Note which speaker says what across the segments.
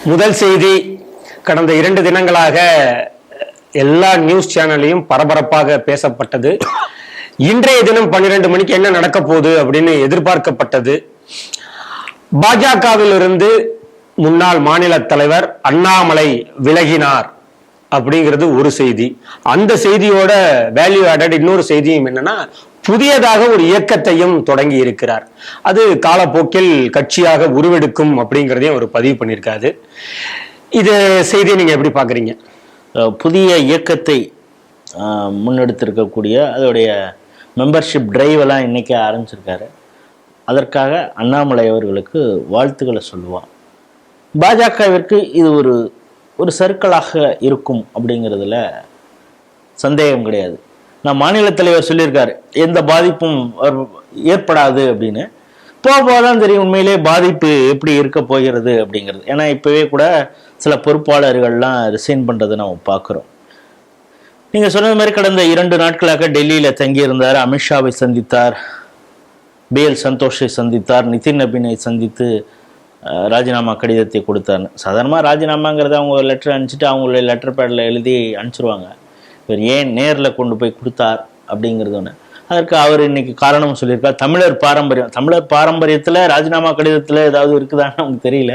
Speaker 1: முதல் செய்தி, கடந்த 2 தினங்களாக எல்லா நியூஸ் சேனல்லையும் பரபரப்பாக பேசப்பட்டது. இன்றைய தினம் 12 மணிக்கு என்ன நடக்க போகுது அப்படின்னு எதிர்பார்க்கப்பட்டது. பாஜகவிலிருந்து முன்னாள் மாநில தலைவர் அண்ணாமலை விலகினார் அப்படிங்கிறது ஒரு செய்தி. அந்த செய்தியோட வேல்யூ ஆடட் இன்னொரு செய்தியும் என்னன்னா, புதியதாக ஒரு இயக்கத்தையும் தொடங்கி இருக்கிறார். அது காலப்போக்கில் கட்சியாக உருவெடுக்கும் அப்படிங்கிறதையும் அவர் பதிவு பண்ணியிருக்காரு. இது செய்தியை நீங்க எப்படி பாக்குறீங்க?
Speaker 2: புதிய இயக்கத்தை முன்னெடுத்திருக்கக்கூடிய அதோடைய மெம்பர்ஷிப் டிரைவ் எல்லாம் இன்னைக்கு ஆரம்பிச்சிருக்காரு. அதற்காக அண்ணாமலை அவர்களுக்கு வாழ்த்துக்களை சொல்லுவான். பாஜகவிற்கு இது ஒரு சர்க்கிளாக இருக்கும் அப்படிங்கிறதுல சந்தேகம் கிடையாது. நான் மாநில தலைவர் சொல்லியிருக்காரு, எந்த பாதிப்பும் ஏற்படாது அப்படின்னு. போகதான் தெரியும் உண்மையிலே பாதிப்பு எப்படி இருக்க போகிறது அப்படிங்கிறது. ஏன்னா இப்பவே கூட சில பொறுப்பாளர்கள்லாம் ரிசைன் பண்றதை நம்ம பார்க்குறோம். நீங்க சொன்னது மாதிரி கடந்த 2 நாட்களாக டெல்லியில தங்கியிருந்தார். அமித்ஷாவை சந்தித்தார், BL சந்தோஷை சந்தித்தார், நிதின் நபீனை சந்தித்து ராஜினாமா கடிதத்தை கொடுத்தார். சாதாரணமாக ராஜினாமாங்கிறத அவங்க லெட்டர் அனுப்பிச்சிட்டு அவங்களுடைய லெட்டர் பேடில் எழுதி அனுப்பிச்சிருவாங்க. இவர் ஏன் நேரில் கொண்டு போய் கொடுத்தார் அப்படிங்கிறது ஒன்று. அதற்கு அவர் இன்னைக்கு காரணம் சொல்லியிருக்கார். தமிழர் பாரம்பரியத்தில் ராஜினாமா கடிதத்தில் ஏதாவது இருக்குதான்னு நமக்கு தெரியல.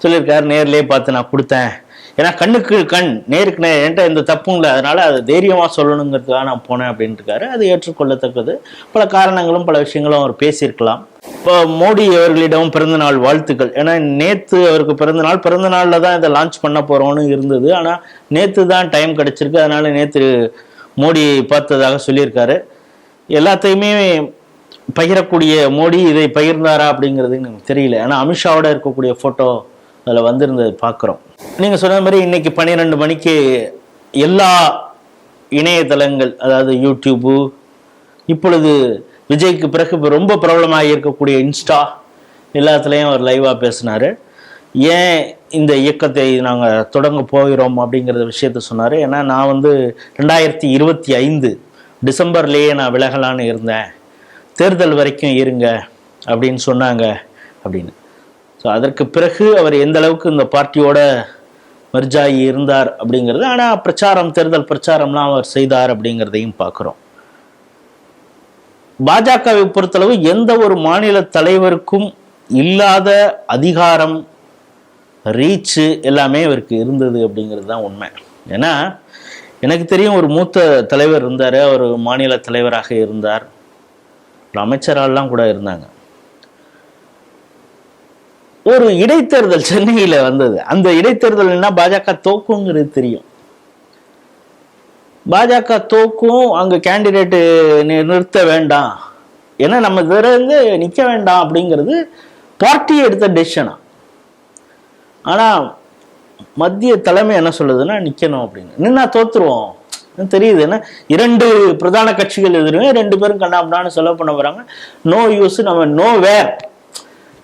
Speaker 2: சொல்லியிருக்காரு, நேர்லேயே பார்த்து நான் கொடுத்தேன். ஏன்னா கண்ணுக்கு கண், நேருக்கு நேர், என்கிட்ட எந்த தப்பும் இல்லை, அதனால அதை தைரியமாக சொல்லணுங்கிறதுக்காக நான் போனேன் அப்படின்ட்டு இருக்காரு. அது ஏற்றுக்கொள்ளத்தக்கது. பல காரணங்களும் பல விஷயங்களும் அவர் பேசியிருக்கலாம். இப்போ மோடி அவர்களிடம் பிறந்தநாள் வாழ்த்துக்கள். ஏன்னா நேற்று அவருக்கு பிறந்த நாளில் தான் இதை லான்ச் பண்ண போகிறோன்னு இருந்தது. ஆனால் நேற்று தான் டைம் கிடச்சிருக்கு. அதனால நேற்று மோடியை பார்த்ததாக சொல்லியிருக்காரு. எல்லாத்தையுமே பகிரக்கூடிய மோடி இதை பகிர்ந்தாரா அப்படிங்கிறது எனக்கு தெரியல. ஏன்னா அமித்ஷாவோட இருக்கக்கூடிய ஃபோட்டோ அதில் வந்திருந்தது பார்க்குறோம். நீங்கள் சொன்ன மாதிரி இன்னைக்கு 12 மணிக்கு எல்லா இணையதளங்கள், அதாவது யூடியூப்பு, இப்பொழுது விஜய்க்கு பிறகு இப்போ ரொம்ப பிரபலமாக இருக்கக்கூடிய இன்ஸ்டா, எல்லாத்துலேயும் அவர் லைவாக பேசினார். ஏன் இந்த இயக்கத்தை நாங்கள் தொடங்க போகிறோம் அப்படிங்கிற விஷயத்த சொன்னார். ஏன்னா நான் 2025 டிசம்பர்லேயே நான் விலகலான்னு இருந்தேன், தேர்தல் வரைக்கும் இருங்க அப்படின்னு சொன்னாங்க அப்படின்னு. ஸோ அதற்கு பிறகு அவர் எந்த அளவுக்கு இந்த பார்ட்டியோட மெர்ஜாகி இருந்தார் அப்படிங்கிறது. ஆனால் தேர்தல் பிரச்சாரம்லாம் அவர் செய்தார் அப்படிங்கிறதையும் பார்க்குறோம். பாஜகவை பொறுத்தளவு எந்த ஒரு மாநில தலைவருக்கும் இல்லாத அதிகாரம், ரீச்சு எல்லாமே இவருக்கு இருந்தது அப்படிங்கிறது தான் உண்மை. ஏன்னா எனக்கு தெரியும், ஒரு மூத்த தலைவர் இருந்தார், அவர் மாநில தலைவராக இருந்தார், ஒரு அமைச்சராலாம் கூட இருந்தாங்க. ஒரு இடைத்தேர்தல் சென்னையில் வந்தது. அந்த இடைத்தேர்தல் என்ன, பாஜக தோக்குங்கிறது தெரியும். பாஜக தோக்கும், அங்கே கேண்டிடேட்டு நிறுத்த வேண்டாம், ஏன்னா நம்ம இருந்து நிற்க வேண்டாம் அப்படிங்கிறது பார்ட்டி எடுத்த டெசிஷனா. ஆனால் மத்திய தலைமை என்ன சொல்லுதுன்னா நிற்கணும் அப்படின்னு. நின்னா தோத்துருவோம் தெரியுது. ஏன்னா 2 பிரதான கட்சிகள் எதிருமே 2 பேரும் கண்ணாமண்ணான்னு செலவு பண்ண போகிறாங்க. நோ யூஸ், நம்ம நோ வேர்,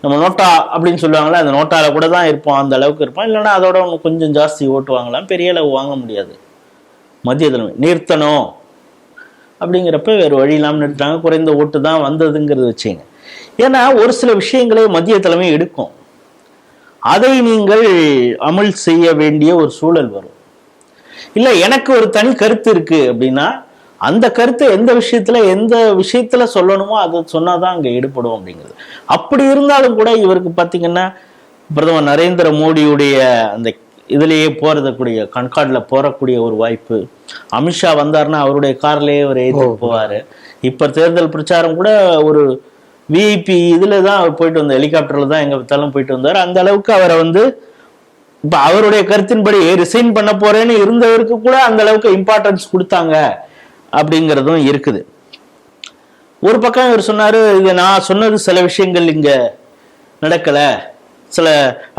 Speaker 2: நம்ம நோட்டா அப்படின்னு சொல்லுவாங்களே, அந்த நோட்டால கூட தான் இருப்போம், அந்த அளவுக்கு இருப்போம். இல்லைன்னா அதோட கொஞ்சம் ஜாஸ்தி ஓட்டு வாங்கலாம், பெரிய அளவு வாங்க முடியாது. மத்திய தலைமை நிறுத்தணும் அப்படிங்கிறப்ப வேறு வழி இல்லாமல் நிறுத்துறாங்க. குறைந்த ஓட்டு தான் வந்ததுங்கிறது வச்சுங்க. ஏன்னா ஒரு சில விஷயங்களை மத்திய தலைமை எடுக்கும், அதை நீங்கள் அமல் செய்ய வேண்டிய ஒரு சூழல் வரும். இல்லை எனக்கு ஒரு தனி கருத்து இருக்கு அப்படின்னா அந்த கருத்தை எந்த விஷயத்துல சொல்லணுமோ அதை சொன்னாதான் அங்கே ஈடுபடும் அப்படிங்கிறது. அப்படி இருந்தாலும் கூட இவருக்கு பார்த்தீங்கன்னா பிரதமர் நரேந்திர மோடியுடைய அந்த இதுலேயே போறதுக்கூடிய கண்கார்டில் போறக்கூடிய ஒரு வாய்ப்பு. அமித்ஷா வந்தாருன்னா அவருடைய கார்லேயே அவர் ஏற்றி போவார். இப்போ தேர்தல் பிரச்சாரம் கூட ஒரு விஐபி இதில் தான் அவர் போயிட்டு வந்தார், ஹெலிகாப்டரில் தான் எங்கே பார்த்தாலும் போயிட்டு வந்தார். அந்த அளவுக்கு அவரை இப்போ அவருடைய கருத்தின்படி ரிசைன் பண்ண போறேன்னு இருந்தவருக்கு கூட அந்த அளவுக்கு இம்பார்ட்டன்ஸ் கொடுத்தாங்க அப்படிங்கிறதும் இருக்குது. ஒரு பக்கம் இவர் சொன்னாரு, இது நான் சொன்னது சில விஷயங்கள் இங்க நடக்கல, சில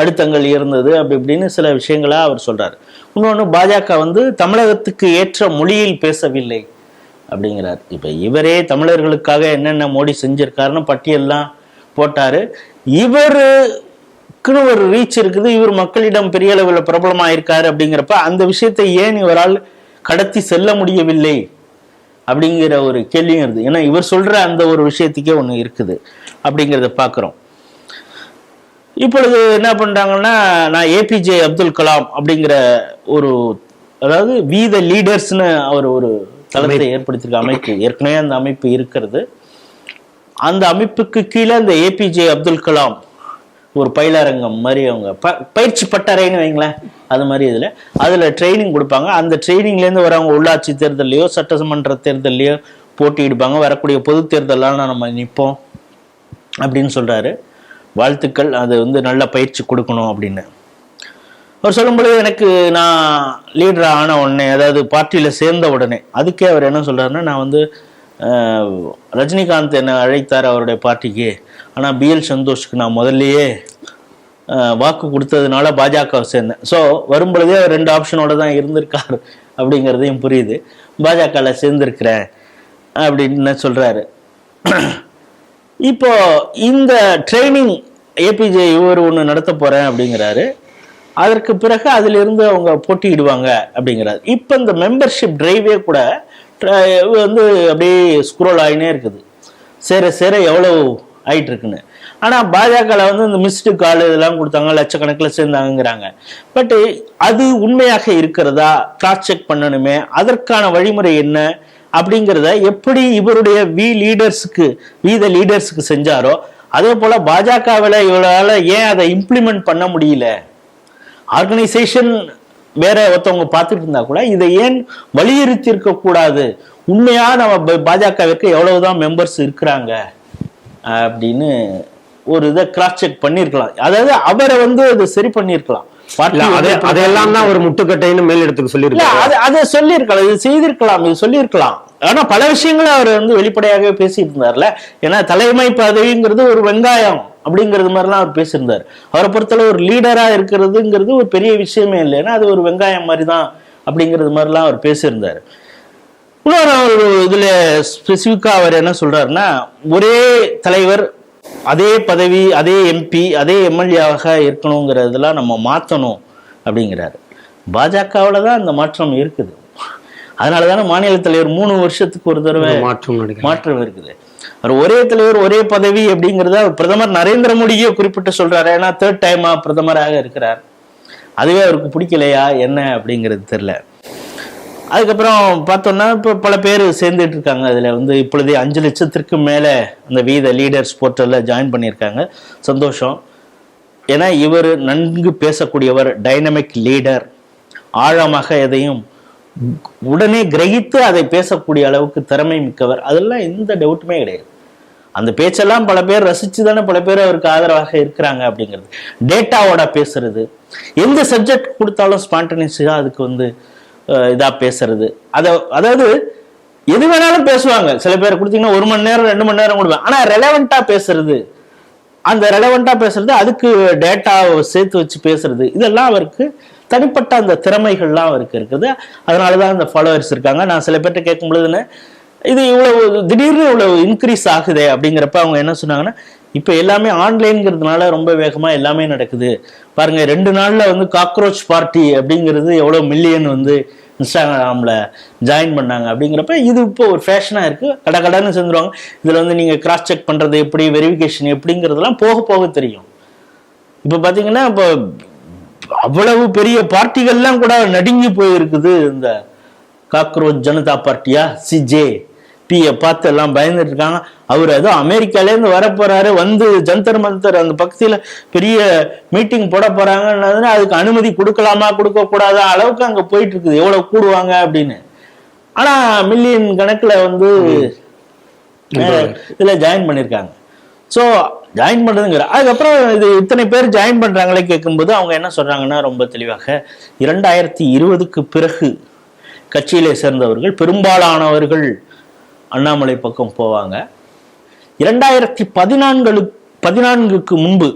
Speaker 2: அழுத்தங்கள் இருந்தது அப்படி இப்படின்னு சில விஷயங்களா அவர் சொல்றாரு. இன்னொன்று, பாஜக தமிழகத்துக்கு ஏற்ற மொழியில் பேசவில்லை அப்படிங்கிறார். இப்ப இவரே தமிழர்களுக்காக என்னென்ன மோடி செஞ்சிருக்காருன்னு பட்டியல்லாம் போட்டாரு. இவருக்குன்னு ஒரு ரீச் இருக்குது, இவர் மக்களிடம் பெரிய அளவில் பிரபலமா இருக்காரு அப்படிங்கிறப்ப அந்த விஷயத்தை ஏன் இவரால் கடத்தி செல்ல முடியவில்லை அப்படிங்கிற ஒரு கேள்வியும் இருக்குது. ஏன்னா இவர் சொல்ற அந்த ஒரு விஷயத்துக்கே ஒன்று இருக்குது அப்படிங்கிறத பார்க்குறோம். இப்பொழுது என்ன பண்றாங்கன்னா, நான் ஏபிஜே அப்துல் கலாம் அப்படிங்கிற ஒரு, அதாவது வி த லீடர்ஸ்னு அவர் ஒரு தளத்தை ஏற்படுத்தியிருக்க அமைப்பு, ஏற்கனவே அந்த அமைப்பு இருக்கிறது. அந்த அமைப்புக்கு கீழே இந்த ஏபிஜே அப்துல் கலாம் ஒரு பயிலரங்கம் மாதிரி அவங்க பயிற்சி பட்டறைன்னு வைங்களேன், அது மாதிரி அதுல ட்ரைனிங் கொடுப்பாங்க. அந்த ட்ரைனிங்லேருந்து வரவங்க உள்ளாட்சி தேர்தலையோ சட்டமன்ற தேர்தலையோ போட்டியிடுப்பாங்க. வரக்கூடிய பொது தேர்தலாம் நம்ம நிற்போம் அப்படின்னு சொல்றாரு. வாழ்த்துக்கள், அது நல்ல பயிற்சி கொடுக்கணும் அப்படின்னு அவர் சொல்லும்பொழுது, எனக்கு நான் லீடர் ஆன உடனே, அதாவது பார்ட்டியில் சேர்ந்த உடனே, அதுக்கே அவர் என்ன சொல்றாருன்னா, நான் ரஜினிகாந்த் என்னை அழைத்தார் அவருடைய பார்ட்டிக்கு, ஆனால் பிஎல் சந்தோஷ்க்கு நான் முதல்லையே வாக்கு கொடுத்ததுனால பாஜகவை சேர்ந்தேன். ஸோ வரும்பொழுதே அவர் 2 ஆப்ஷனோட தான் இருந்திருக்காரு அப்படிங்கிறதையும் புரியுது. பாஜகவில் சேர்ந்திருக்கிறேன் அப்படின்னு சொல்றாரு. இப்போ இந்த ட்ரைனிங் ஏபிஜே இவர் ஒன்று நடத்த போறேன் அப்படிங்கிறாரு. அதற்கு பிறகு அதிலிருந்து அவங்க போட்டியிடுவாங்க அப்படிங்கிறாரு. இப்போ இந்த மெம்பர்ஷிப் டிரைவே கூட அப்படியே ஸ்க்ரோல் ஆகினே இருக்குது, சேர சேர எவ்வளோ ஆயிட்டு இருக்குன்னு. ஆனால் பாஜகவில் இந்த மிஸ்டு கால் இதெல்லாம் கொடுத்தாங்க, லட்சக்கணக்கில் சேர்ந்தாங்கிறாங்க. பட் அது உண்மையாக இருக்கிறதா, கிராஸ் செக் பண்ணணுமே, அதற்கான வழிமுறை என்ன அப்படிங்கிறத எப்படி இவருடைய வி த லீடர்ஸுக்கு செஞ்சாரோ அதே போல பாஜகவில் இவரால் ஏன் அதை இம்ப்ளிமெண்ட் பண்ண முடியல? ஆர்கனைசேஷன் வேற ஒருத்தவங்க பார்த்துட்டு இருந்தா கூட இதை ஏன் வலியுறுத்தி இருக்க கூடாது? உண்மையா நம்ம பாஜகவிற்கு எவ்வளவுதான் மெம்பர்ஸ் இருக்கிறாங்க அப்படின்னு ஒரு இதை கிராஸ் செக் பண்ணிருக்கலாம். அதாவது அவரை அது சரி பண்ணிருக்கலாம்.
Speaker 1: அதெல்லாம் தான் ஒரு முட்டுக்கட்டைன்னு மேலிடத்துக்கு சொல்லியிருக்காங்க.
Speaker 2: அதை சொல்லியிருக்கலாம், இது செய்திருக்கலாம், இது சொல்லியிருக்கலாம். ஆனா பல விஷயங்களை அவர் வெளிப்படையாகவே பேசிட்டு இருந்தார்ல. ஏன்னா தலைமை பதவிங்கிறது ஒரு வெங்காயம் அப்படிங்கிறது மாதிரிலாம் அவர் பேசியிருந்தார். அவரை பொறுத்தளவு ஒரு லீடரா இருக்கிறதுங்கிறது ஒரு பெரிய விஷயமே இல்லை, ஏன்னா அது ஒரு வெங்காயம் மாதிரி தான் அப்படிங்கிறது மாதிரிலாம் அவர் பேசியிருந்தார். இன்னொரு ஒரு இதுல ஸ்பெசிஃபிக்கா அவர் என்ன சொல்றாருன்னா, ஒரே தலைவர் அதே பதவி அதே எம்பி அதே எம்எல்ஏவாக இருக்கணுங்கிறதெல்லாம் நம்ம மாற்றணும் அப்படிங்கிறாரு. பாஜகவில் தான் அந்த மாற்றம் இருக்குது. அதனால தானே மாநில தலைவர் 3 வருஷத்துக்கு ஒரு தடவை மாற்றம் இருக்குது. அவர் ஒரே தலைவர் ஒரே பதவி அப்படிங்கிறத பிரதமர் நரேந்திர மோடியே குறிப்பிட்டு சொல்றாரு. ஏன்னா 3rd டைமா பிரதமராக இருக்கிறார். அதுவே அவருக்கு பிடிக்கலையா என்ன அப்படிங்கிறது தெரியல. அதுக்கப்புறம் பார்த்தோம்னா இப்போ பல பேர் சேர்ந்துட்டு இருக்காங்க. அதில் இப்பொழுதே 5 லட்சத்திற்கு மேலே அந்த வி த லீடர்ஸ் போர்ட்டலில் ஜாயின் பண்ணியிருக்காங்க. சந்தோஷம். ஏன்னா இவர் நன்கு பேசக்கூடியவர், டைனமிக் லீடர், ஆழமாக எதையும் உடனே கிரகித்து அதை பேசக்கூடிய அளவுக்கு திறமை மிக்கவர். அதெல்லாம் எந்த டவுட்டுமே கிடையாது. அந்த பேச்செல்லாம் பல பேர் ரசிச்சு தானே பல பேர் அவருக்கு ஆதரவாக இருக்கிறாங்க அப்படிங்கிறது. டேட்டாவோட பேசுறது, எந்த சப்ஜெக்ட் கொடுத்தாலும் ஸ்பான்டனியஸாக அதுக்கு இதா பேசுறது. அதாவது எது வேணாலும் பேசுவாங்க. சில பேர் கொடுத்தீங்கன்னா 1 மணி நேரம் 2 மணி நேரம் கொடுப்பாங்க. ஆனா ரெலவெண்டா பேசுறது, அந்த ரெலவெண்டா பேசுறது, அதுக்கு டேட்டா சேர்த்து வச்சு பேசுறது, இதெல்லாம் அவருக்கு தனிப்பட்ட அந்த திறமைகள்லாம் அவருக்கு இருக்குது. அதனாலதான் அந்த ஃபாலோவர்ஸ் இருக்காங்க. நான் சில பேர்ட்ட கேட்கும் பொழுதுன்னு, இது இவ்வளவு திடீர்னு இவ்வளவு இன்க்ரீஸ் ஆகுதே அப்படிங்கிறப்ப அவங்க என்ன சொன்னாங்கன்னா, இப்ப எல்லாமே ஆன்லைன்ங்கிறதுனால ரொம்ப வேகமா எல்லாமே நடக்குது பாருங்க. 2 நாள்ல காக்ரோச் பார்ட்டி அப்படிங்கிறது எவ்வளவு மில்லியன் இன்ஸ்டாகிராம்ல ஜாயின் பண்ணாங்க அப்படிங்கிறப்ப இது இப்போ ஒரு ஃபேஷனா இருக்கு. கடன்னு செஞ்சுருவாங்க. இதுல நீங்க கிராஸ் செக் பண்றது எப்படி, வெரிஃபிகேஷன் எப்படிங்கிறதுலாம் போக போக தெரியும். இப்ப பாத்தீங்கன்னா இப்போ அவ்வளவு பெரிய பார்ட்டிகள்லாம் கூட நடுங்கி போயிருக்குது. இந்த காக்ரோச் ஜனதா பார்ட்டியா CJP பார்த்து எல்லாம் பயந்துட்டு இருக்காங்க. அவர் ஏதோ அமெரிக்காலேருந்து வர போறாரு, ஜந்தர் மந்தர் அந்த பக்கத்துல பெரிய மீட்டிங் போட போறாங்கன்னு அதுக்கு அனுமதி கொடுக்கலாமா கொடுக்க கூடாத அளவுக்கு அங்க போயிட்டு இருக்குது, எவ்வளவு கூடுவாங்க அப்படின்னு. ஆனா மில்லியன் கணக்குல இதுல ஜாயின் பண்ணிருக்காங்க. ஸோ ஜாயின் பண்றதுங்கிற அதுக்கப்புறம் இது இத்தனை பேர் ஜாயின் பண்றாங்களே கேட்கும்போது அவங்க என்ன சொல்றாங்கன்னா, ரொம்ப தெளிவாக 2020க்கு பிறகு கட்சியிலே சேர்ந்தவர்கள் பெரும்பாலானவர்கள் அண்ணாமலை பக்கம் போவாங்க. 2014க்கு முன்பு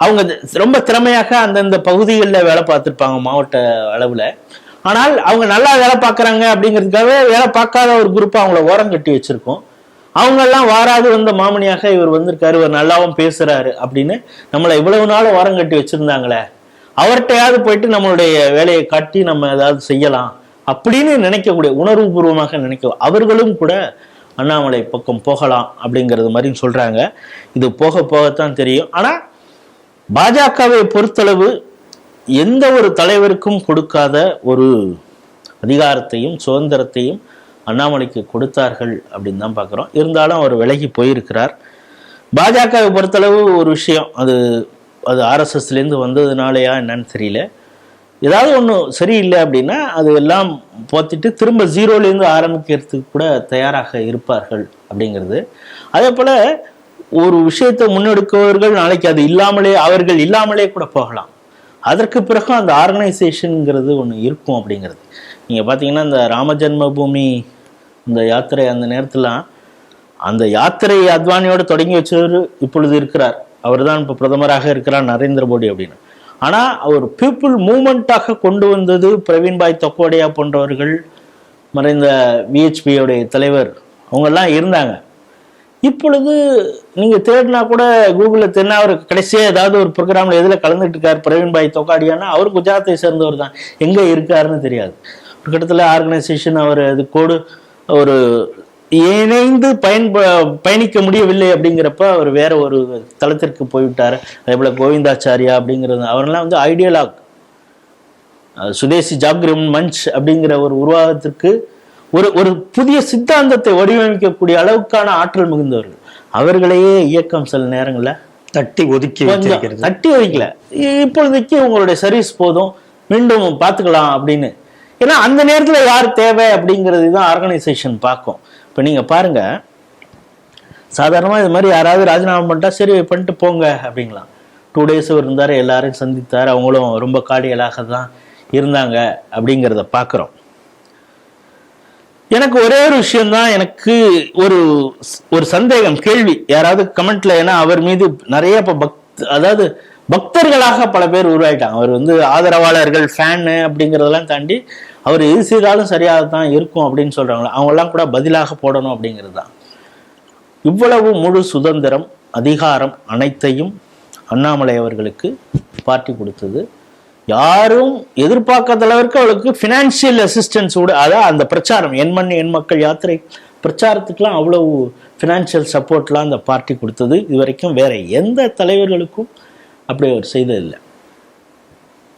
Speaker 2: அவங்க ரொம்ப திறமையாக அந்தந்த பகுதிகளில் வேலை பார்த்துருப்பாங்க மாவட்ட அளவில். ஆனால் அவங்க நல்லா வேலை பார்க்குறாங்க அப்படிங்கிறதுக்காக வேலை பார்க்காத ஒரு குரூப் அவங்கள ஓரம் கட்டி வச்சிருக்கோம். அவங்கெல்லாம் வாராது வந்த மாமனியாக இவர் வந்திருக்காரு, இவர் நல்லாவும் பேசுறாரு அப்படின்னு நம்மளை இவ்வளவு நாள் ஓரம் கட்டி வச்சிருந்தாங்களே, அவர்கிட்டையாவது போயிட்டு நம்மளுடைய வேலையை காட்டி நம்ம ஏதாவது செய்யலாம் அப்படின்னு நினைக்கக்கூடிய, உணர்வுபூர்வமாக நினைக்க அவர்களும் கூட அண்ணாமலை பக்கம் போகலாம் அப்படிங்கிறது மாதிரி சொல்றாங்க. இது போக போகத்தான் தெரியும். ஆனா பாஜகவை பொறுத்தளவு எந்த ஒரு தலைவருக்கும் கொடுக்காத ஒரு அதிகாரத்தையும் சுதந்திரத்தையும் அண்ணாமலைக்கு கொடுத்தார்கள் அப்படின்னு தான் பார்க்குறோம். இருந்தாலும் அவர் விலகி போயிருக்கிறார். பாஜகவை பொறுத்தளவு ஒரு விஷயம், அது ஆர்எஸ்எஸ்லேருந்து வந்ததுனாலயா என்னன்னு தெரியல, ஏதாவது ஒன்று சரியில்லை அப்படின்னா அது எல்லாம் போத்திட்டு திரும்ப ஜீரோலேருந்து ஆரம்பிக்கிறதுக்கு கூட தயாராக இருப்பார்கள் அப்படிங்கிறது. அதே போல் ஒரு விஷயத்தை முன்னெடுப்பவர்கள் நாளைக்கு அது அவர்கள் இல்லாமலே கூட போகலாம். அதற்கு பிறகு அந்த ஆர்கனைசேஷனுங்கிறது ஒன்று இருக்கும் அப்படிங்கிறது. நீங்கள் பார்த்தீங்கன்னா இந்த ராம ஜென்ம பூமி இந்த யாத்திரை அந்த நேரத்தில் அந்த யாத்திரை அத்வானியோடு தொடங்கி வச்சவர் இப்பொழுது இருக்கிறார். அவர் தான் இப்போ பிரதமராக இருக்கிறார், நரேந்திர மோடி அப்படின்னு. ஆனால் அவர் பீப்புள் மூமெண்ட்டாக கொண்டு வந்தது பிரவீன்பாய் தொக்கோடியா போன்றவர்கள், மறைந்த விஹெச்பியோடைய தலைவர், அவங்கெல்லாம் இருந்தாங்க. இப்பொழுது நீங்கள் தேடினா கூட கூகுளில் தேடினா அவர் கடைசியாக ஏதாவது ஒரு ப்ரோக்ராமில் எதில் கலந்துட்டு இருக்கார் பிரவீன்பாய் தொக்காடியானா அவர் குஜராத்தை சேர்ந்தவர் தான், எங்கே இருக்காருன்னு தெரியாது. ஒரு கட்டத்தில் ஆர்கனைசேஷன் அவர் அதுக்கோடு ஒரு இணைந்து பயணிக்க முடியவில்லை அப்படிங்கிறப்ப அவர் வேற ஒரு தளத்திற்கு போய்விட்டார். அதே போல் கோவிந்தாச்சாரியா அப்படிங்கிறது அவரெல்லாம் வந்து ஐடியலாக் சுதேசி ஜாக்ரம் மஞ்ச் அப்படிங்கிற ஒரு உருவாகத்திற்கு ஒரு புதிய சித்தாந்தத்தை வடிவமைக்கக்கூடிய அளவுக்கான ஆற்றல் மிகுந்தவர்கள். அவர்களையே இயக்கம் சில நேரங்களில் தட்டி ஒதுக்கல. இப்பொழுதைக்கு உங்களுடைய சர்வீஸ் போதும், மீண்டும் பார்த்துக்கலாம் அப்படின்னு. ஏன்னா அந்த நேரத்தில் யார் தேவை அப்படிங்கிறது தான் ஆர்கனைசேஷன் பார்க்கும். இப்போ நீங்கள் பாருங்க, சாதாரணமாக இது மாதிரி யாராவது ராஜினாமா பண்ணிட்டா சரி பண்ணிட்டு போங்க அப்படிங்களாம். 2 days இருந்தார், எல்லாரையும் சந்தித்தார், அவங்களும் ரொம்ப கார்டியலாக தான் இருந்தாங்க அப்படிங்கிறத பார்க்குறோம். எனக்கு ஒரே ஒரு விஷயம்தான் எனக்கு ஒரு சந்தேகம், கேள்வி, யாராவது கமெண்ட்ல. ஏன்னா அவர் மீது நிறைய இப்போ அதாவது பக்தர்களாக பல பேர் உருவாயிட்டாங்க. அவர் வந்து ஆதரவாளர்கள், ஃபேனு அப்படிங்கிறதெல்லாம் தாண்டி அவர் எது செய்தாலும் சரியாக தான் இருக்கும் அப்படின்னு சொல்றாங்களா, அவங்கெல்லாம் கூட பதிலாக போடணும் அப்படிங்கிறது தான். இவ்வளவு முழு சுதந்திரம், அதிகாரம் அனைத்தையும் அண்ணாமலை அவர்களுக்கு பார்ட்டி கொடுத்தது. யாரும் எதிர்பார்க்காத அளவிற்கு அவளுக்கு ஃபினான்ஷியல் அசிஸ்டன்ஸ் கூட, அதான் அந்த பிரச்சாரம் என் மண் என் மக்கள் யாத்திரை பிரச்சாரத்துக்கெல்லாம் அவ்வளவு ஃபினான்ஷியல் சப்போர்ட்லாம் அந்த பார்ட்டி கொடுத்தது. இது வரைக்கும் வேற எந்த தலைவர்களுக்கும் அப்படி அவர் செய்ததில்லை.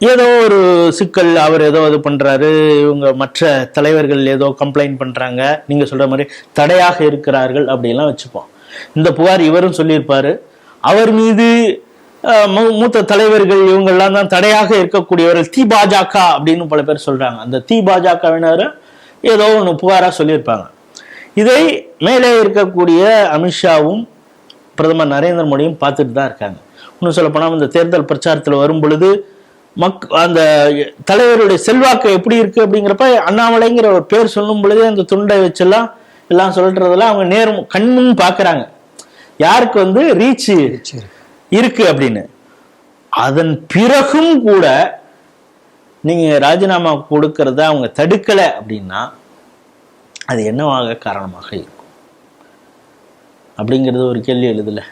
Speaker 2: ஏதோ ஒரு சிக்கல், அவர் ஏதோ இது பண்றாரு, இவங்க மற்ற தலைவர்கள் ஏதோ கம்ப்ளைண்ட் பண்றாங்க, நீங்க சொல்ற மாதிரி தடையாக இருக்கிறார்கள் அப்படியெல்லாம் வச்சுப்போம். இந்த புகார் இவரும் சொல்லியிருப்பாரு. அவர் மீது மூத்த தலைவர்கள் இவங்கெல்லாம் தான் தடையாக இருக்கக்கூடியவர்கள், தி பாஜக அப்படின்னு பல பேர் சொல்றாங்க. அந்த தி பாஜகவினர் ஏதோ ஒன்று புகாரா சொல்லியிருப்பாங்க. இதை மேலே இருக்கக்கூடிய அமித்ஷாவும் பிரதமர் நரேந்திர மோடியும் பார்த்துட்டு தான் இருக்காங்க. இன்னும் சொல்ல போனால் இந்த தேர்தல் பிரச்சாரத்தில் வரும் பொழுது அந்த தலைவருடைய செல்வாக்கு எப்படி இருக்கு அப்படிங்கிறப்ப அண்ணாமலைங்கிற ஒரு பேர் சொல்லும் பொழுதே அந்த துண்டை வச்செல்லாம் எல்லாம் சொல்றதெல்லாம் அவங்க நேரம் கண்ணும் பார்க்குறாங்க, யாருக்கு வந்து ரீச் இருக்கு அப்படின்னு. அதன் பிறகும் கூட நீங்க ராஜினாமா கொடுக்கறத அவங்க தடுக்கலை அப்படின்னா அது என்னவாக காரணமாக இருக்கும் அப்படிங்கிறது ஒரு கேள்வி எழுதல.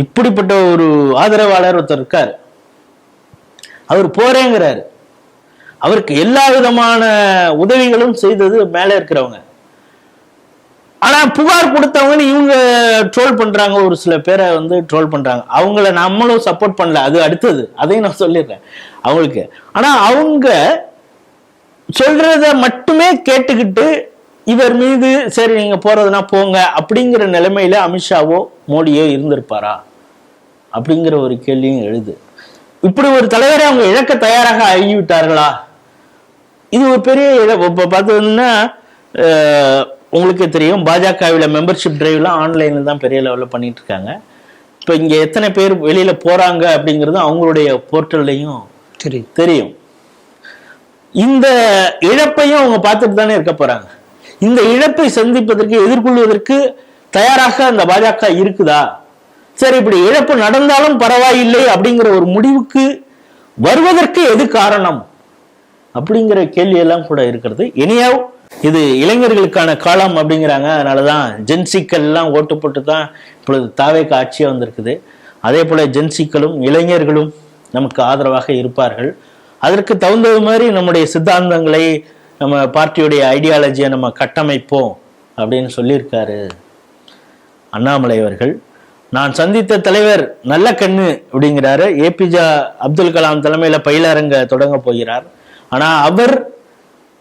Speaker 2: இப்படிப்பட்ட ஒரு ஆதரவாளர் ஒருத்தர் இருக்காரு, அவர் போறேங்கிறாரு, அவருக்கு எல்லா விதமான உதவிகளும் செய்தது மேல இருக்கிறவங்க. ஆனா புகார் கொடுத்தவங்க இவங்க ட்ரோல் பண்றாங்க, ஒரு சில பேரை வந்து ட்ரோல் பண்றாங்க. அவங்கள நம்மளும் சப்போர்ட் பண்ணல, அது அடுத்தது, அதையும் நான் சொல்லிடுறேன் அவங்களுக்கு. ஆனா அவங்க சொல்றத மட்டுமே கேட்டுக்கிட்டு இவர் மீது சரி நீங்க போறதுனா போங்க அப்படிங்கிற நிலைமையில அமித்ஷாவோ மோடியோ இருந்திருப்பாரா அப்படிங்கிற ஒரு கேள்வியும் எழுது. இப்படி ஒரு தலைவரை அவங்க இழக்க தயாராக ஆகிவிட்டார்களா? இது ஒரு பெரிய இப்போ பார்த்தீங்கன்னா உங்களுக்கே தெரியும், பாஜகவில் மெம்பர்ஷிப் டிரைவ்லாம் ஆன்லைனில் தான் பெரிய லெவலில் பண்ணிட்டு இருக்காங்க. இப்போ இங்கே எத்தனை பேர் வெளியில போறாங்க அப்படிங்கிறது அவங்களுடைய போர்ட்டல்லையும் தெரியும். இந்த இழப்பையும் அவங்க பார்த்துட்டு தானே இருக்க போறாங்க. இந்த இழப்பை சந்திப்பதற்கு, எதிர்கொள்வதற்கு தயாராக அந்த பாஜக இருக்குதா? சரி, இப்படி இழப்பு நடந்தாலும் பரவாயில்லை அப்படிங்கிற ஒரு முடிவுக்கு வருவதற்கு எது காரணம் அப்படிங்கிற கேள்வி எல்லாம் கூட இருக்கிறது. இனியோ இது இளைஞர்களுக்கான காலம் அப்படிங்கிறாங்க. அதனாலதான் ஜென்சிக்கள் எல்லாம் ஓட்டு போட்டு தான் இப்பொழுது தாவேக்கு ஆட்சியா வந்திருக்குது. அதே போல ஜென்சிக்களும் இளைஞர்களும் நமக்கு ஆதரவாக இருப்பார்கள். அதற்கு தகுந்தது மாதிரி நம்முடைய சித்தாந்தங்களை, நம்ம பார்ட்டியுடைய ஐடியாலஜியை நம்ம கட்டமைப்போம் அப்படின்னு சொல்லியிருக்காரு அண்ணாமலை அவர்கள். நான் சந்தித்த தலைவர் நல்ல கண்ணு அப்படிங்கிறாரு. ஏபிஜே அப்துல் கலாம் தலைமையில பயிலரங்க தொடங்க போகிறார். ஆனா அவர்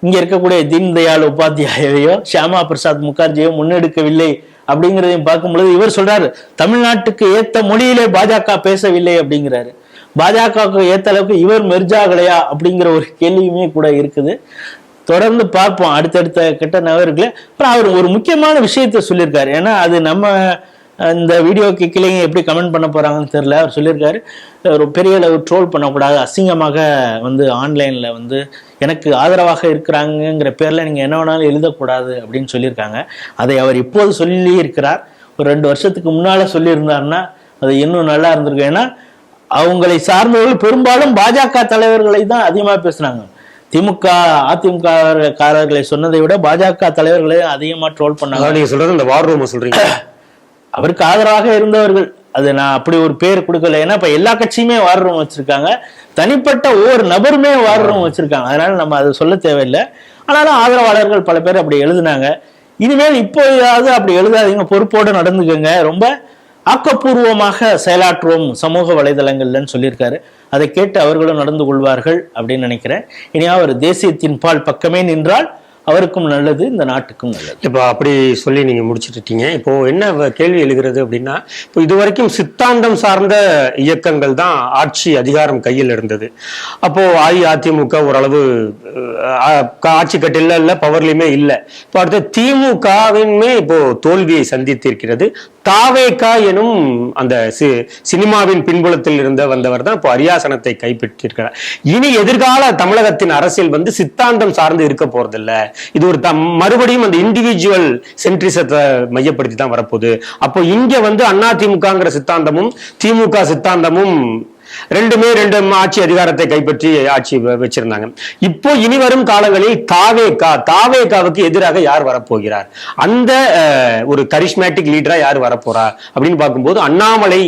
Speaker 2: இங்க இருக்கக்கூடிய தீன் தயாள் உபாத்தியாயவையோ ஷியாமா பிரசாத் முகர்ஜியோ முன்னெடுக்கவில்லை அப்படிங்கிறதையும் பார்க்கும்பொழுது இவர் சொல்றாரு, தமிழ்நாட்டுக்கு ஏத்த மொழியிலே பாஜக பேசவில்லை அப்படிங்கிறாரு. பாஜகவுக்கு ஏத்த அளவுக்கு இவர் மெர்ஜாகலையா அப்படிங்கிற ஒரு கேள்வியுமே கூட இருக்குது. தொடர்ந்து பார்ப்போம் அடுத்தடுத்த கெட்ட நபர்களே. அப்புறம் அவர் ஒரு முக்கியமான விஷயத்த சொல்லியிருக்காரு. ஏன்னா அது நம்ம இந்த வீடியோக்கு கிளைங்க எப்படி கமெண்ட் பண்ண போறாங்கன்னு தெரியல. அவர் சொல்லியிருக்காரு, ஒரு பெரிய அளவு ட்ரோல் பண்ணக்கூடாது, அசிங்கமாக ஆன்லைன்ல எனக்கு ஆதரவாக இருக்கிறாங்கிற பேர்ல நீங்க என்ன வேணாலும் எழுதக்கூடாது அப்படின்னு சொல்லியிருக்காங்க. அதை அவர் இப்போது சொல்லி இருக்கிறார். ஒரு 2 வருஷத்துக்கு முன்னால சொல்லியிருந்தாருன்னா அது இன்னும் நல்லா இருந்திருக்கும். ஏன்னா அவங்களை சார்ந்தவர்கள் பெரும்பாலும் பாஜக தலைவர்களை தான் அதிகமாக பேசுனாங்க. திமுக அதிமுக காரர்களை சொன்னதை விட பாஜக தலைவர்களை அதிகமா ட்ரோல் பண்ணாங்க.
Speaker 1: நீங்க சொல்றது இந்த வார் ரூம் சொல்றீங்க,
Speaker 2: அவருக்கு ஆதரவாக இருந்தவர்கள். அது நான் அப்படி ஒரு பேர் கொடுக்கல. ஏன்னா இப்ப எல்லா கட்சியுமே வார் ரூம் வச்சிருக்காங்க, தனிப்பட்ட ஒவ்வொரு நபருமே வார் ரூம் வச்சிருக்காங்க. அதனால நம்ம அதை சொல்ல தேவையில்லை. ஆனாலும் ஆதரவாளர்கள் பல பேர் அப்படி எழுதுனாங்க. இனிமேல் இப்போதாவது அப்படி எழுதாதீங்க, பொறுப்போடு நடந்துக்கங்க, ரொம்ப ஆக்கப்பூர்வமாக செயலாற்றுவோம் சமூக வலைதளங்கள்லன்னு சொல்லியிருக்காரு. அதை கேட்டு அவர்களும் நடந்து கொள்வார்கள் அப்படின்னு நினைக்கிறேன். இனி அவர் தேசியத்தின் பால் பக்கமே நின்றால் அவருக்கும் நல்லது, இந்த நாட்டுக்கும் நல்லது.
Speaker 1: இப்போ அப்படி சொல்லி நீங்க முடிச்சுட்டீங்க. இப்போ என்ன கேள்வி எழுகிறது அப்படின்னா, இப்போ இதுவரைக்கும் சித்தாந்தம் சார்ந்த இயக்கங்கள் தான் ஆட்சி அதிகாரம் கையில் இருந்தது. அப்போ அஇஅதிமுக ஓரளவு ஆட்சி கட்டில இல்ல, பவர்லயுமே இல்லை. இப்போ அடுத்த திமுகவின்மே இப்போ தோல்வியை சந்தித்திருக்கிறது. தாவேகா எனும் அந்த சினிமாவின் பின்புலத்தில் வந்தவர் தான் இப்போ அரியாசனத்தை கைப்பற்றியிருக்கிறார். இனி எதிர்கால தமிழகத்தின் அரசியல் சித்தாந்தம் சார்ந்து இருக்க போறதில்ல. இது ஒரு மறுபடியும் அந்த இண்டிவிஜுவல் சென்ட்ரிசத்தை மையப்படுத்தி தான் வரப்போகுது. அப்போ இங்க அதிமுகங்கிற சித்தாந்தமும் திமுக சித்தாந்தமும் ரெண்டு ஆட்சி அதிகாரத்தை கைப்பற்றி ஆட்சி வச்சிருந்தாங்க. இப்போ இனி வரும் காலங்களில் தாவேகாவுக்கு எதிராக யார் வரப்போகிறார், அந்த ஒரு கரிஸ்மேட்டிக் லீடரா யார் வரப்போறா அப்படின்னு பார்க்கும்போது அண்ணாமலை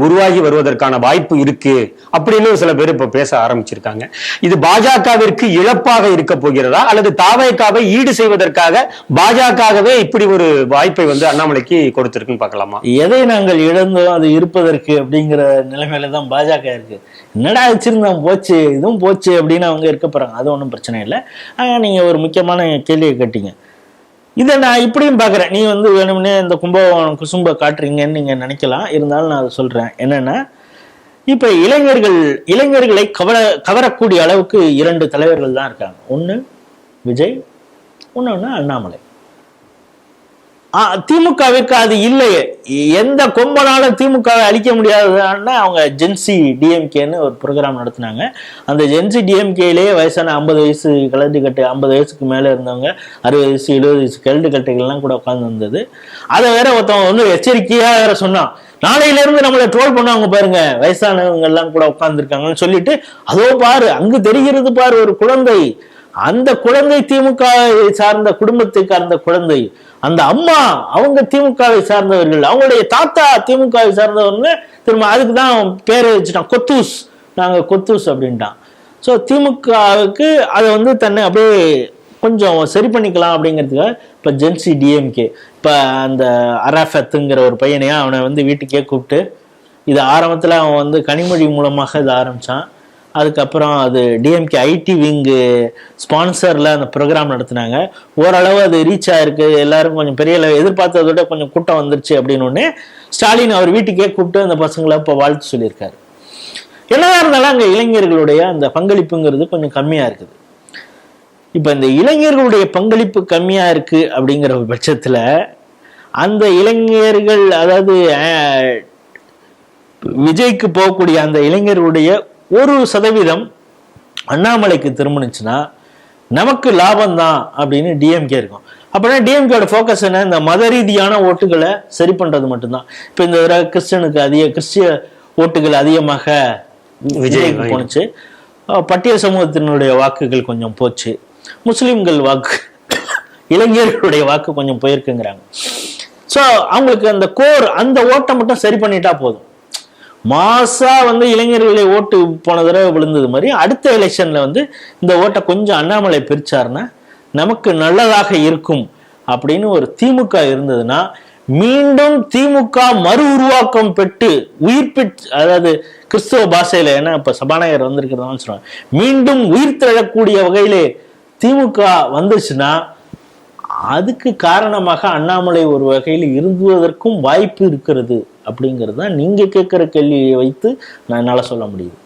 Speaker 1: உருவாகி வருவதற்கான வாய்ப்பு இருக்கு அப்படின்னு சில பேர் இப்ப பேச ஆரம்பிச்சிருக்காங்க. இது பாஜகவிற்கு இழப்பாக இருக்க போகிறதா, அல்லது தாவேகாவை ஈடு செய்வதற்காக பாஜகவே இப்படி ஒரு வாய்ப்பை அண்ணாமலைக்கு கொடுத்திருக்குன்னு பார்க்கலாமா?
Speaker 2: எதை நாங்கள் இழந்தோம் அது இருப்பதற்கு அப்படிங்கிற நிலைமையில தான் பாஜக இருக்கு. என்னடா வச்சிருந்தோம் போச்சு, இதுவும் போச்சு அப்படின்னு அவங்க இருக்க போறாங்க. அது ஒன்றும் பிரச்சனை இல்லை. நீங்க ஒரு முக்கியமான கேள்வியை கேட்டீங்க. இதை நான் இப்படியும் பாக்குறேன். நீ வேணும்னே இந்த கும்பகோணம் குசும்ப காட்டுறீங்கன்னு நீங்க நினைக்கலாம். இருந்தாலும் நான் அதை சொல்றேன். என்னன்னா, இப்ப இளைஞர்களை கவரக்கூடிய அளவுக்கு 2 தலைவர்கள் தான் இருக்காங்க. ஒண்ணு விஜய், இன்னொன்னு அண்ணாமலை. திமுகவிற்கு அது இல்லையே. எந்த கொம்பனாலும் திமுகவை அழிக்க முடியாதுன்னா அவங்க ஜென்சி டிஎம்கேன்னு ஒரு ப்ரோக்ராம் நடத்தினாங்க. அந்த ஜென்சி டிஎம்கேலேயே வயசான 50 வயசு கலந்து கட்டு, 50 வயசுக்கு மேலே இருந்தவங்க, 60 வயசு 70 வயசு கலந்து கட்டைகள்லாம் கூட உட்காந்து வந்தது. அதை வேற ஒருத்தவங்க எச்சரிக்கையாக வேற சொன்னான், நாளையில இருந்து நம்மளை ட்ரோல் பண்ணுவாங்க பாருங்க, வயசானவங்க எல்லாம் கூட உட்கார்ந்துருக்காங்கன்னு சொல்லிட்டு, அதோ பாரு அங்கு தெரிகிறது பாரு ஒரு குழந்தை, அந்த குழந்தை திமுக சார்ந்த குடும்பத்தை சார்ந்த குழந்தை, அந்த அம்மா அவங்க திமுகவை சார்ந்தவர்கள், அவங்களுடைய தாத்தா திமுகவை சார்ந்தவர்னு திரும்ப அதுக்கு தான் பேரை வச்சுட்டான், கொத்தூஸ், நாங்க கொத்தூஸ் அப்படின்ட்டான். ஸோ திமுகவுக்கு அதை தன்னை அப்படியே கொஞ்சம் சரி பண்ணிக்கலாம் அப்படிங்கிறதுக்காக இப்போ ஜென்சி டிஎம்கே, இப்போ அந்த அராஃபத்துங்கிற ஒரு பையனையா அவனை வீட்டுக்கே கூப்பிட்டு, இது ஆரம்பத்தில் அவன் கனிமொழி மூலமாக இதை ஆரம்பித்தான். அதுக்கப்புறம் அது டிஎம்கே ஐடி விங்கு ஸ்பான்சரில் அந்த ப்ரோக்ராம் நடத்தினாங்க. ஓரளவு அது ரீச் ஆயிருக்கு, எல்லாரும் கொஞ்சம் பெரிய எதிர்பார்த்ததை விட கொஞ்சம் கூட்டம் வந்துருச்சு அப்படின்னு ஒன்று ஸ்டாலின் அவர் வீட்டுக்கே கூப்பிட்டு அந்த பசங்களை இப்போ வாழ்த்து சொல்லியிருக்காரு. என்னதான் இருந்தாலும் அங்கே இளைஞர்களுடைய அந்த பங்களிப்புங்கிறது கொஞ்சம் கம்மியாக இருக்குது. இப்போ இந்த இளைஞர்களுடைய பங்களிப்பு கம்மியாக இருக்குது அப்படிங்கிற பட்சத்தில் அந்த இளைஞர்கள், அதாவது விஜய்க்கு போகக்கூடிய அந்த இளைஞர்களுடைய 1% அண்ணாமலைக்கு திரும்பினுச்சுன்னா நமக்கு லாபம் தான் அப்படின்னு டிஎம்கே இருக்கும். அப்படின்னா டிஎம்கேட ஃபோக்கஸ் என்ன, இந்த மத ரீதியான ஓட்டுகளை சரி பண்றது மட்டும்தான். இப்போ இந்த கிறிஸ்டிய ஓட்டுகள் அதிகமாக விஜய்க்கு போனுச்சு, பட்டியல் சமூகத்தினுடைய வாக்குகள் கொஞ்சம் போச்சு, முஸ்லிம்கள் வாக்கு, இளைஞர்களுடைய வாக்கு கொஞ்சம் போயிருக்குங்கிறாங்க. ஸோ அவங்களுக்கு அந்த கோர், அந்த ஓட்டை மட்டும் சரி பண்ணிட்டா போதும். மாசா இளைஞர்களை ஓட்டு போன தடவை விழுந்தது மாதிரி அடுத்த எலெக்ஷன்ல இந்த ஓட்டை கொஞ்சம் அண்ணாமலை பிரிச்சாருன்னா நமக்கு நல்லதாக இருக்கும் அப்படின்னு ஒரு திமுக இருந்ததுன்னா மீண்டும் திமுக மறு உருவாக்கம் பெற்று உயிர் பெற்று, அதாவது கிறிஸ்தவ பாஷையில, ஏன்னா இப்ப சபாநாயகர் வந்திருக்கிறதான்னு சொல்றாங்க, மீண்டும் உயிர் திரளக்கூடிய வகையிலே திமுக வந்துச்சுன்னா அதுக்கு காரணமாக அண்ணாமலை ஒரு வகையில் இருந்துவதற்கும் வாய்ப்பு இருக்கிறது அப்படிங்கிறது தான் நீங்க கேட்கிற கேள்வியை வைத்து நான் என்னால சொல்ல முடியுது.